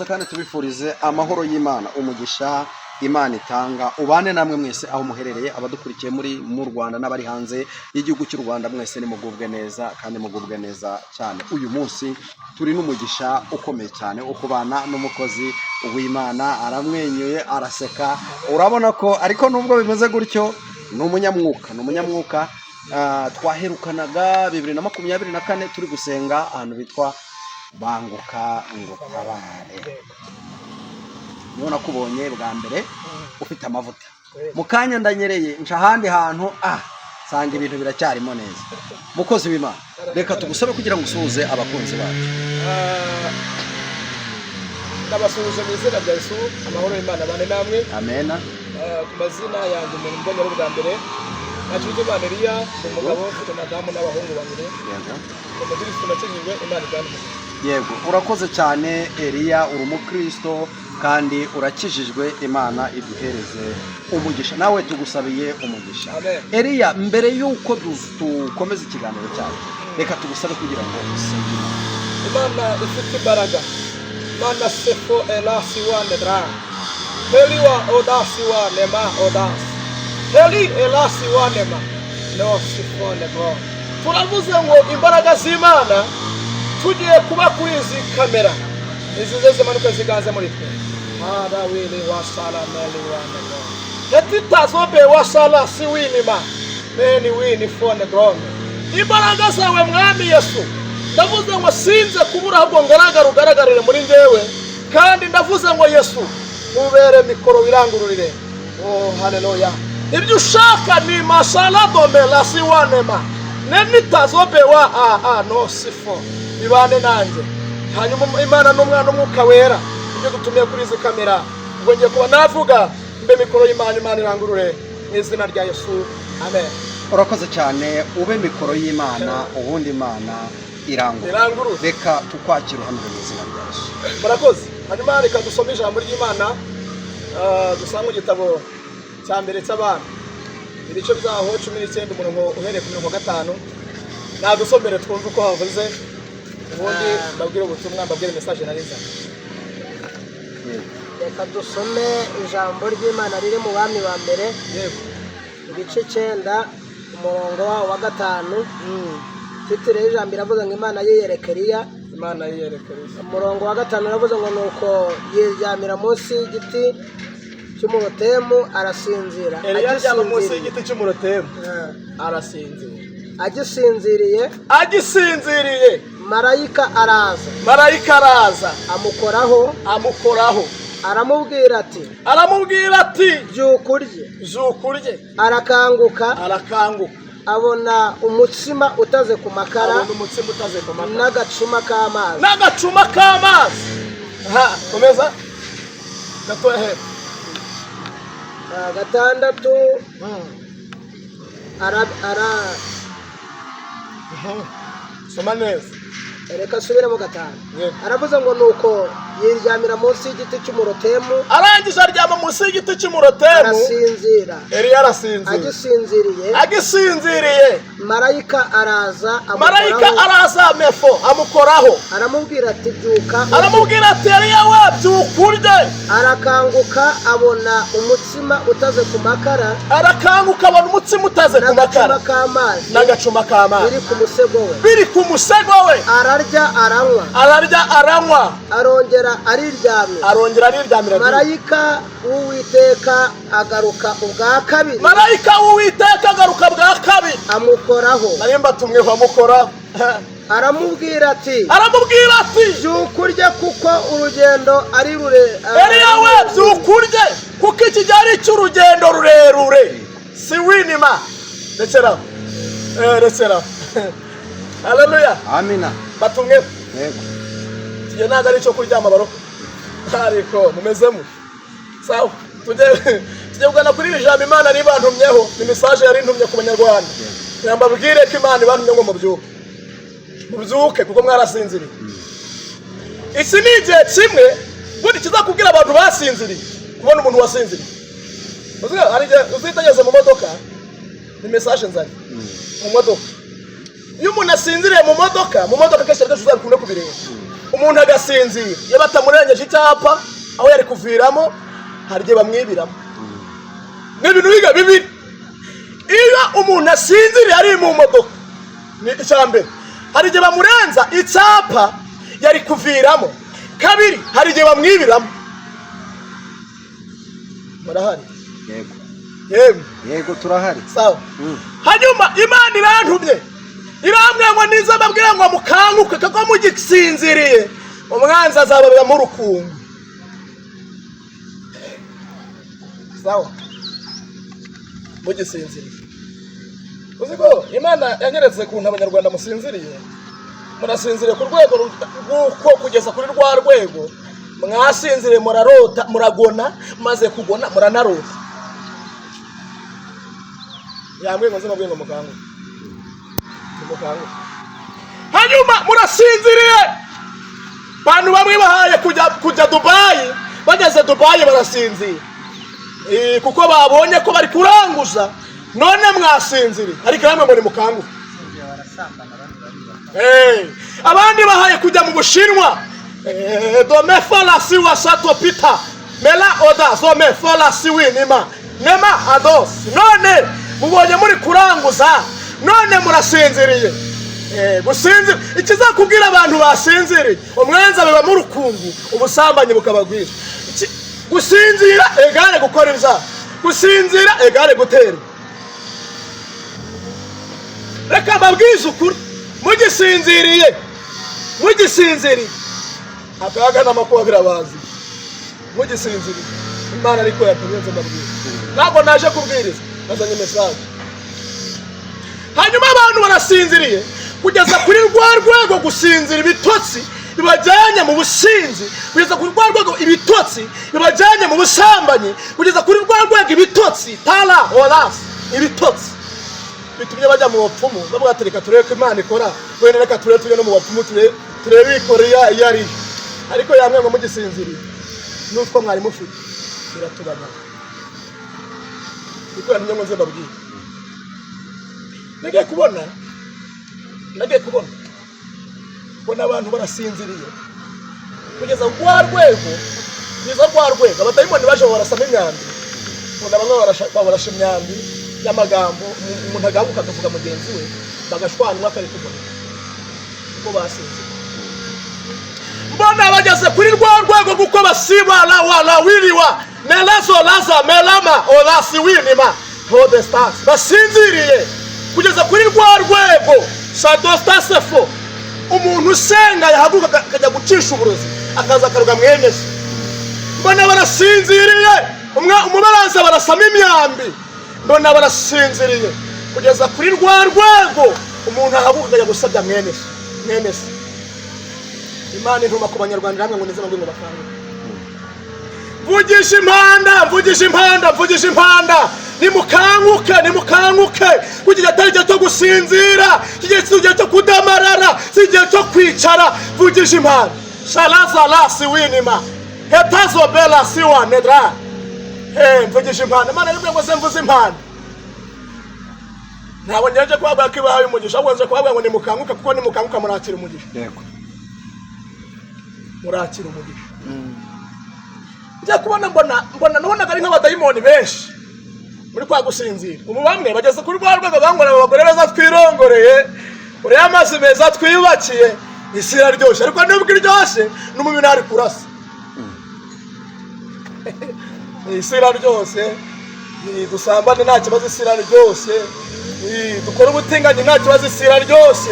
kandi tubifurize amahoro y'Imana, umugisha Imana itanga ubane namwe mwese aho muherereye, abadukurikiye muri mu Rwanda n'abari hanze y'igihugu cy'u Rwanda, mwese nimugubwe neza kandi mugubwe neza cyane. Uyu munsi turi n'umugisha ukomeye cyane ukubana n'umukozi w'Imana, aramwenyuye araseka, urabona ko ariko nubwo bimeze gutyo n'umunyamwuka twaherukanaga 2024 turi gusenga ahantu bitwa Banguka ngo tabare. Niho nakubonye bwa mbere ufite amavuta, mukanya ndanyereye nca ahandi hantu sanga ibintu biracyarimo neza. Mukozi w'Imana, reka tugusabe kugira ngo usuhuze abakunzi bacu. Ndabasuhuje mu izina rya Yesu, amahoro y'Imana bane namwe. Amen. Ku mazina yanjye umuntu mbonera bwa mbere Nacuje Imana Eliya, umugabo ufite madamu n'abahungu babiri. Yego. Umukristo nakijijwe Imana igana. Yego, urakoze cyane Eliya, uri umukristo kandi urakijijwe, Imana iduhereze umugisha. Nawe tugusabiye umugisha. Amen. Eliya, mbere yuko dukomeza ikiganiro cyacu, reka tugusabe kugira ngo usenge Imana ifite imbaraga. Imana sefo elasi wane dra. Heliwa odasi wane ma odasi. Heli elasi wane ma. No sifone bro. Turavuze ngo imbaraga z'Imana tugiye kuba kuri izi kamera. Izi zose manuka ziganze muri twe. Hada wili wasala meli wane bro. Netitazobe wasala si winima. Meni wini fone bro. Imbaraga zawe mwami Yesu. Ndavuze ngo sinze kubura ahubwo ugaragarire muri njyewe, kandi ndavuze ngo Yesu mubere mikoro birangururire. Oh haleluya. Ibyo ushaka ni masalado melasi wanema nenitazobe wa no sifo bibane nanjye. Hanyuma Imana n'umwana n'umwuka wera ibyo dutumiye kuri izi kamera, ubwo ngiye kuba navuga mbe mikoro y'Imana, Imana irangurure mu izina rya Yesu. Amen. Urakoze cyane, ube mikoro y'Imana, ubundi Imana irangurure. Reka tukwakira hano mu izina rya Yesu. Murakoze. Hanyuma reka dusome ijambo ry'Imana, dusanga igitabo cya mbere cy'abana ibice byaho 19 umurongo uhereye ku 5. Nadusomere twumve uko havuze, ubundi ndabwira ubutumwa, mbabwire message nariza. Reka dusome ijambo ry'Imana riri mu bami ba mbere. Yego. Ibice 9 umurongo wa 5. Titire y'ijambo iravuga ngo Imana yiyereka Eliya. Imana yiyereka Eliya. Umurongo wa 5 uravuga ngo nuko yiryamira munsi y'igiti cy'umurotemu arasinzira. Eliya aryama munsi y'igiti cy'umurotemu arasinzira. Agisinziriye marayika araza amukoraho aramubwira ati byukurye. Arakanguka abona umutsima utaze ku makara n'agacuma k'amazi. Komeza gatoya. 6 Soma neza. Reka subire mu 5. Aravuze ngo nuko yiryamira munsi y'igiti cy'umurotemu, arangije aryama munsi y'igiti cy'umurotemu arasinzira. Eliya arasinzira. Agisinziriye marayika araza mefo amukoraho, aramubwira ati byuka. Eliya we byukurye. Arakanguka abona umutsima utaze ku makara n'agacuma k'amazi biri ku musego we. Ararya aranywa arongera ariryamira. Marayika w'Uwiteka agaruka ubwa kabiri. Amukoraho. Narimba tumweho amukora. Aramubwira ati byukurye kuko urugendo ari rure. Eliya we byukurye kuko iki cyari cy'urugendo rurerure. Si winima. Rekera. Haleluya. Amina. Batumwe. Yego. Tiye naga ari cyo kuryama baroko. Ariko mumezemo. Sawa. Tujye kugana kuri ijambo Imana ribantumyeho. Ni message yari ntumye ku Banyarwanda. Nyambabwire ko Imana ibantumye ngo mubyuke kuko mwarasinziriye. Iki ni igihe kimwe bundi kizakubwira abantu basinziriye kubona umuntu wasinziriye. Uzitageze mu modoka, ni message nzari mu modoka. Iyo umuntu asinziriye mu modoka kenshi uzakunda kubireba. umuntu agasinzira iyo batamurengeje icyapa aho yari kuviramo hari igihe bamwibiramo. Ni ibintu biga bibiri. Iyo umuntu asinziriye ari mu modoka ni icyambere, hari igihe bamurenza icyapa yari kuviramo. Kabiri, hari igihe bamwibiramo. Murahari? Yego turahari. Sawa. Hanyuma Imana irantumye irambwira ngo niza babwira ngo mukanguke kuko mugisinziriye umwanzi azababera mu rukungu. Sawa. Mugisinziriye. Uziko Imana yanyeretse kuntu abanyarwanda musinziriye. Murasinziriye ku rwego rw'uko kugeza kuri rwa rwego mwasinziriye murarota muragona maze kugona muranarota. Yambwe ngo nzamubwira mukangu. Mukangu. Hanyuma murasinziriye. Bantu bamwe bahaye kujya Dubai, bageze Dubai barasinzira. Kuko babonye ko bari kuranguza none mwasinziriye. Ariko namwe muri mukangu. Abandi bahaye kujya mu Bushinwa. Dome fola siwa sato pita. Mela oda zome fola siwi nima. Nema ados. None mubonye muri kuranguza none murasinziriye. Gusinzira ikizakubwira abantu basinziriye umwanza biba mu rukungu ubusambanyi bukabagwira. Gusinzira egare gukora ibyaha, gusinzira egare gutera. Reka babwize ukuri mugisinziriye akaga n'amakuba birabazi. Mugisinziriye Imana ariko yatumyenze mbabwira ntabwo naje kubwiriza nazanye message. Hanyuma abantu barasinziriye kugeza kuri rwa rwego gusinzira ibitotsi bibajyanye mu businzi, kugeza kuri rwa rwego ibitotsi bibajyanye mu busambanyi, kugeza kuri rwa rwego ibitotsi tala oras ibitotsi bitumye bajya mu bapfumu bavuga ati reka turebe ko Imana ikora, wenda reka turebe tujye no mu bapfumu turebe ikora yari. Ariko yamwe ngo mugisinziriye n'utwo mwari mufite biratubana. Iko yantumye ngo nze mbabwire. Nagiye kubona mbona abantu barasinziriye kugeza rwa rwego abadayimoni baje barasama imyambi. Mbona bamwe barasha imyambi y'amagambo umuntu agabuka akavuga mugenzi we bagashwanwa kare tubona uko basinziriye. Mbona bageze kuri rwa rwego kuko basiba la wala wiliwa nelazo laza melama olasi winima hode stars basinziriye kugeza kuri rwa rwego sadostasefo umuntu usenga yahaguruka akajya gucisha uburozi akaza akaruga mwene se. Mbona barasinziriye umubaranza barasama imyambi. Mbona barasinziriye kugeza kuri rwa rwego umuntu ahaguruka akajya gusabya mwene se. Imana intuma ku banyarwanda hamwe ngo nize ngo bakanguke. Vugisha impanda nimukanguke kugira atari cyo gusinzira, kigiye cyo kudamarara, kigiye cyo kwicara. Vugisha impanda shalaza lasi winima hetazo bela siwa nedra. Vugisha impanda Imana yibwe ngo semvuze impanda. Ntabwo ngeje kwabwa kibahaye umugisha ahubwo nje kwabwa ngo nimukanguke kuko nimukanguka murakira umugisha. Yego. Murakira umugisha. Njya kubona nabonaga ari nk'abadayimoni benshi muri kwa gusinzira. Ubu bamwe bageze kuri rwa rwego bangora abagore beza twirongoreye uri amazi meza twiyubakiye isira ryoshe, ariko nubwo iryoshe n'umubiri ari kurasa. Isira ryose dusambane nta kibazo, isira ryose dukora ubutinganyi nta kibazo, isira ryose.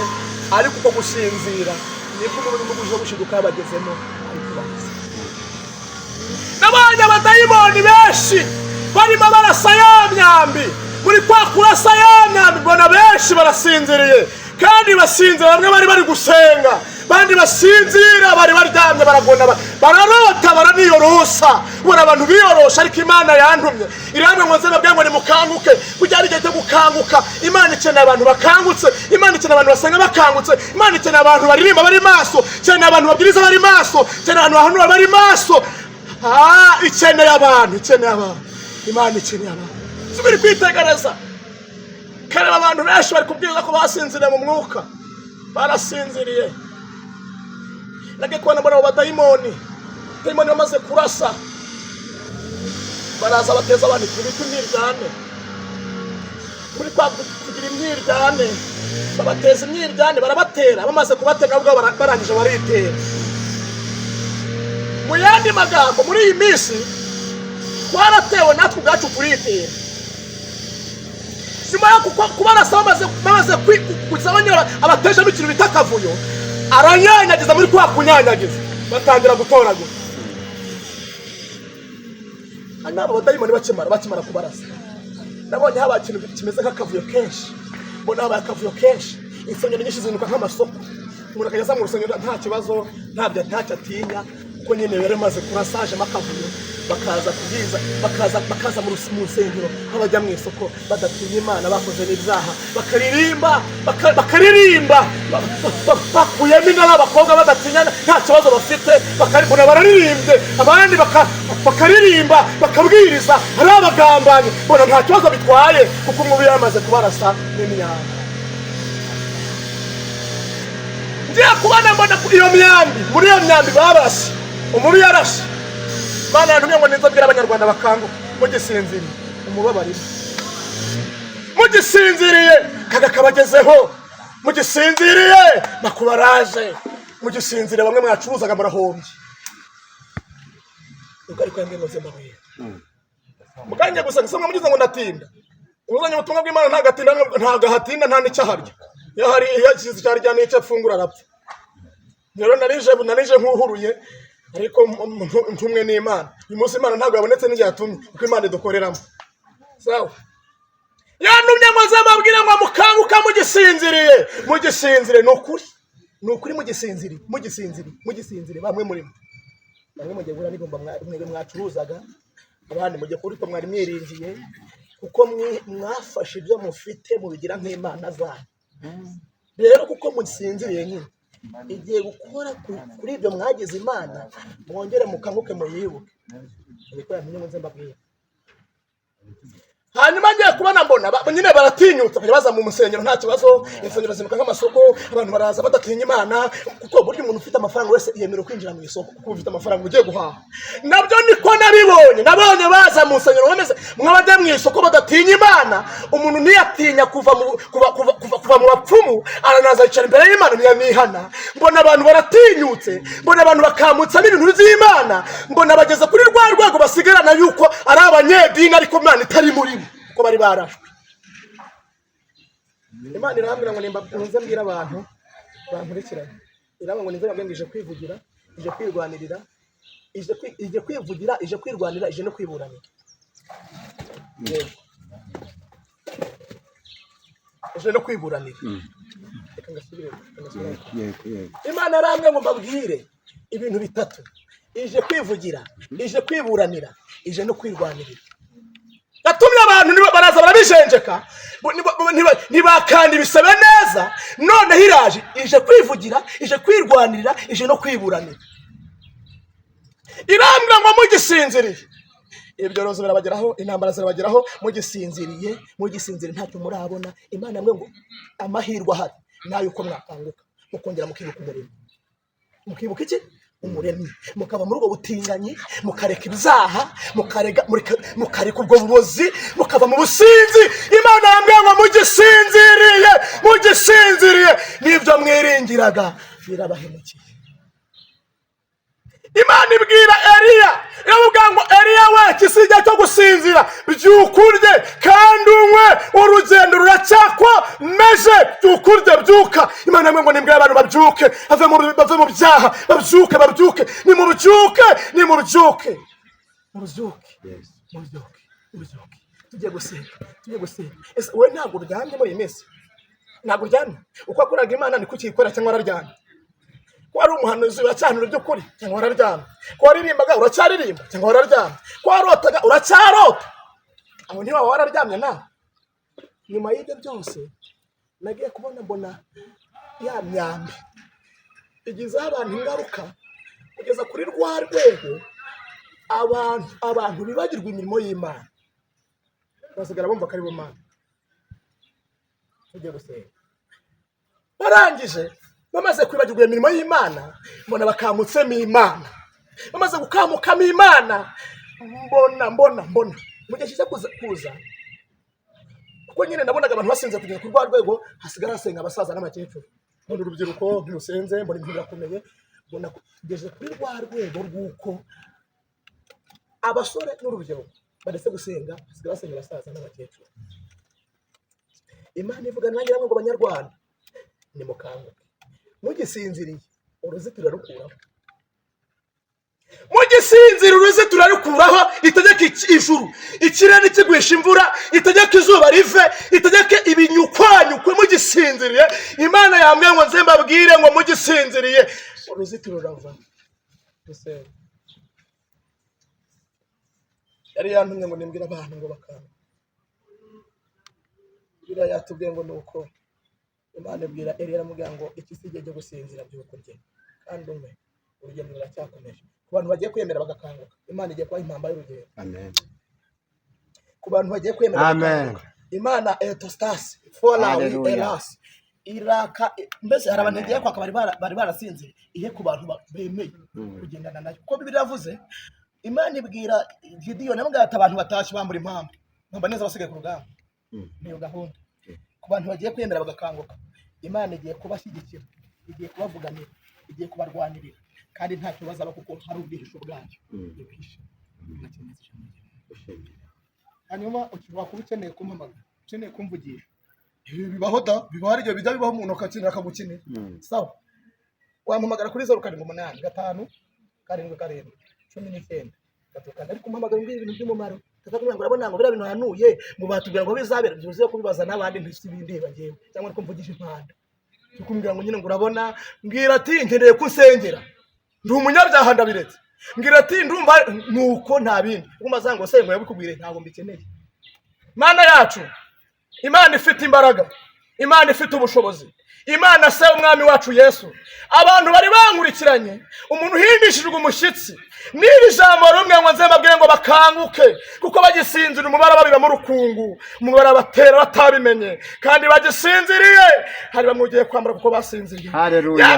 Ariko uko gusinzira niko umubiri muguje gushiduka bagezemo ariko bazi. Nabanya abadayimoni benshi barimo barasa ya myambi muri kwa kurasa ya myambi. Mbona benshi barasinziriye kandi basinzira, bamwe bari gusenga, bandi basinzira bari baryamye baragona bararota baraniyorosa. Bora abantu biyorosha, ariko Imana yantumye iramwe ngo nze babwiye ngo nimukanguke kujya ari igihe cyo gukanguka. Imana ikeneye abantu bakangutse, Imana ikeneye abantu basenga bakangutse, Imana ikeneye abantu baririmba bari maso, ikeneye abantu babwiriza bari maso, ikeneye abantu bari maso. Ikeneye abantu Imana ikeneye abantu. Sibiri kwitegereza kare abantu benshi bari kubwiriza ko basinziriye mu mwuka, barasinziriye. nagiye kubona mbona abo badayimoni bamaze kurasa, baraza bateza abantu ibiti imyiryane, muri kwa kugira imyiryane babateza imyiryane, barabatera, bamaze kubatera ubwo barangije baritera. Mu yandi magambo, muri iyi minsi twaratewe natwe ubwacu kuritera. Nyuma yo kubarasa bamaze kwisabanya abatejemo ikintu bita akavuyo, aranyanyagiza muri kwa kunyanyagiza batangira gutoragura. Hanyuma abadayimoni bakimara kubarasa, nabonye haba ikintu kimeze nk'akavuyo kenshi, mbona haba akavuyo kenshi, insengero nyinshi zinuka nk'amasoko, umuntu akajya mu rusengero nta kibazo, ntacyo atinya, kuko nyine rero maze kurasajemo akavuyo, bakaza kubwiza, bakaza mu rusengero nk'abajya mu isoko badatinya Imana, bakoze n'ibyaha, bakaririmba bakuyemo inda n'abakobwa badatinya, nta kibazo bafite, bakaribona bararirimbye, abandi bakaririmba bakabwiriza, ari abagambanyi, bona nta kibazo bitwaye, kuko umubiri yamaze kubarasa n'imyambi. Ngiye kubona mbona iyo myambi, muri iyo myambi barashe, umubi yarashe. Mana yantumye ngo ninzabwira abanyarwanda bakanguka, mugisinziriye umubabarire, mugisinziriye kaga kabagezeho, mugisinziriye makubaraje, mugisinziriye bamwe mwacuruzaga murahombye. Ubwo ariko yambwiye ngo zembabuye muganye gusa gisomwa mugize ngo ndatinda, uzanye ubutumwa bw'Imana ntagahatinda nta n'icyaharya, iyo hari ikizi cyarya n'icyo afungura arapfa. Rero narije nk'uhuruye, ariko ntumwe n'Imana. Uyu munsi Imana ntabwo yabonetse n'igihe yatumye, kuko Imana idukoreramo. Sawa, yantumye ngo nzababwire ngo mukanguka mugisinziriye, ni ukuri mugisinziriye, bamwe muri mwe mugiye gura n'ibumba mwebwe mwacuruzaga, abandi mugiye kuri to mwari mwiringiye, kuko mwafashe ibyo mufite mubigira nk'Imana zanyu. Rero kuko mugisinziriye nyine, igiye gukora kuri ibyo mwagize Imana, mwongere mukanguke muyibuke. Ariko yamenye ngo nzembabwira. Hanyuma ngiye kubona mbona nyine baratinyutse, baza mu musengero nta kibazo, insengero zimuka nk'amasoko, abantu baraza badatinya Imana, kuko buryo umuntu ufite amafaranga wese yemerewe kwinjira mu isoko, kuko ufite amafaranga ugiye guhaha. Nabyo niko nabonye baza mu nsengero bameze mwabajya mu isoko badatinya Imana. Umuntu ntiyatinya kuva mu bapfumu, aranaza yicara imbere y'Imana ntiyamihana. Mbona abantu baratinyutse, mbona abantu bakamutsa n'ibintu by'Imana, mbona bageze kuri rwa rwego basigarana yuko ari abanyedini, ariko Imana itari muri bo, ko bari barashwe. Imana irambwira ngo nimba mbwira abantu bankurikiranye, irambwira ngo nimba mbwije kwivugira, ije kwirwanirira, ije kwivugira, ije kwirwanira, ije no kwiburanira. Ije no kwiburanira. Imana arambwira ngo mbabwire ibintu bitatu: ije kwivugira, ije kwiburanira, ije no kwirwanirira. Yatumye abantu baraza barabijenjeka, ntibakanda ibisebe neza, noneho iraje, ije kwivugira, ije kwirwanirira, ije no kwiburanira. Irambwira ngo mugisinziriye, ibyo rozo birabageraho, intambara zirabageraho, mugisinziriye ntacyo murabona. Imana yamwe ngo amahirwe ahari nayo uko mwakanguka, mukongera mukibuka umurimo. Mukibuka iki? Umuremyi, mukaba muri ubwo butinganyi, mukareka ibyaha, mukareka ubwo bubozi, mukava mu businzi. Imana yambwiye ngo mugisinziriye, n'ibyo mwiringiraga birabahemukiye. Imana ibwira Eliya, iravuga ngo Eliya we, kisijya cyo gusinzira, byukurye kandi unywe, urugendo ruracyakomeje, byukurye byuka. Imana yamwe ngo nimbwira abantu babyuke, bave mu byaha, babyuke, nimubyuke. Tugiye gusenga. Ese wowe ntabwo uryamye muri iyi minsi? Ntabwo uryamye? Uko akuraga Imana ni kuki ikora, cyangwa wararyamye? Ko ari umuhanuzi uracyanura by'ukuri, cyangwa wararyamye? Ko waririmbaga uracyaririmba, cyangwa wararyamye? Ko warotaga uracyarota, aho niba wararyamye nawe? Nyuma y'ibyo byose nagiye kubona mbona ya myambi igizeho abantu ingaruka, kugeza kuri rwa rwego abantu bibagirwa imirimo y'Imana, basigara bumva ko ari bo Mana. Tugiye gusenga. bamaze kwibagirwa imirimo y'Imana mbona bakamutsemo Imana, bamaze gukamukamo Imana mbona mu gihe kiza kuza kuko nyine nabonaga abantu basenze kugera ku rwego hasigara hasenga abasaza n'abakecuru, mbona urubyiruko ntirusenze, mbona ibintu birakomeye, mbona kugeze kuri rwego rw'uko abasore n'urubyiruko badetse gusenga hasigara hasenga abasaza n'abakecuru. Imana ivugana nanjye ngo Banyarwanda nimukanguke, mugisinziriye uruzitiro rukuraho, mugisinzira uruzitiro rukuraho, itegeka ijuru ikirere kigwisha imvura, itegeka izuba rive, itegeka ibinyukwanyukwe mugisinziriye. Imana yambwiye ngo nze mbabwire ngo mugisinziriye uruzitiro rurava. Yari yantumye ngo nimbwire abantu ngo bakanguke. Biriya yatubwiye ngo nuko Imana ibwira Eliya aramubwira ngo iki si igihe cyo gusinzira by'ukurye kandi umwe urugendo ruracyakomeje. Ku bantu bagiye kwemera bagakanguka, Imana igiye kubaha impamba y'urugendo. Amen. Ku bantu bagiye kwemera bagakanguka, Imana etostasi folawi elasi iraka mbese hari abantu bagiye kwaka bari barasinze ihe ku bantu bemeye kugendana nayo. Kuko Bibiliya yavuze Imana ibwira Gideyoni amubwira ati abantu batashye bambura impamba neza basigaye ku rugamba. Niyo gahunda. Ku bantu bagiye kwemera bagakanguka, Imana igiye kubashyigikira, igiye kubavuganira, igiye kubarwanirira, kandi ntacyo bazaba kuko hari ubwihisho bwayo. Hanyuma wakuba ukeneye kumpamagara, ukeneye kumvugisha, bibaho da, bibaho ari ibyo bijya bibaho umuntu akakinira akagukinira. Sawa, wampamagara kuri 078 5 7 19 gatukana, ariko kumpamagara ngiye ibintu by'umumaro takakubwira ngo urabona ngo bira bintu hanuye mu batubwira ngo bizabera byuzuye kubibaza n'abandi ntisi bindeba ngiye cyangwa ko mvugisha impanda, tukumbwira ngo nyine ngo urabona mbwira ati nkeneye kusengera ndi umunyabyaha ndabiretse, mbwira ati ndumva nuko nta bindi umaza ngo sengo yabikubwire ntago mbikeneye. Mana yacu, Imana ifite imbaraga, Imana ifite ubushobozi, Imana se umwami wacu Yesu, abantu bari bankurikiranye umuntu hindishijwe umushyitsi n'iri jambo rumwe ngo nze mbabwire ngo bakanguke kuko bagisinzira umubara babira mu rukungu, umubara batera batabimenye kandi bagisinziriye hari bamwe kwambara kuko basinziriye. Haleluya.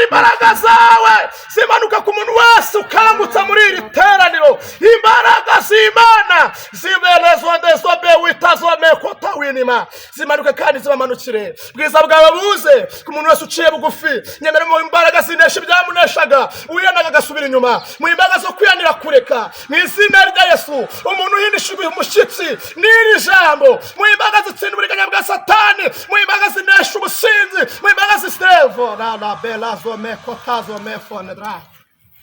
Imbaraga zawe zimanuka ku muntu wese ukangutse muri iri teraniro, imbaraga z'Imana ziberezwa ndesobe witazome kota winima zimanuka kandi zibamanukire. Bwiza bwawe buze ku muntu wese uciye bugufi, nyemera mu imbaraga zinesha ibyamuneshaga uyanaga gasubira inyuma, mu imbaraga zo kwiyanira kureka mu izina rya Yesu. Umuntu uhindishijwe umushyitsi n'iri jambo, mu imbaraga zitsinda uburiganya bwa Satani, mu imbaraga zinesha ubusinzi, mu imbaraga z'istevo la bela zo mekota zo mefonedra.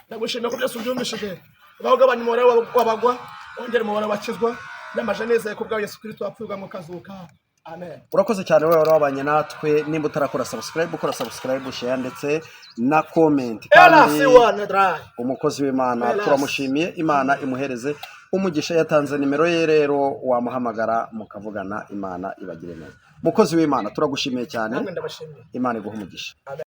Ndagushimira ko byose ubyumvishije, bagabanya umubare w'abagwa ongera umubare w'abakizwa n'amaje neza ko bwa Yesu Kristo wapfuye mu kazuka. Amen. Urakoze cyane wewe wabanye natwe, nimba utarakora subscribe ukora subscribe, share ndetse na comment, kandi umukozi w'Imana turamushimiye, Imana imuhereze umugisha. Yatanze nimero ye rero wamuhamagara mukavugana, Imana ibagire neza. Mukozi w'Imana turagushimiye cyane, Imana iguhe umugisha.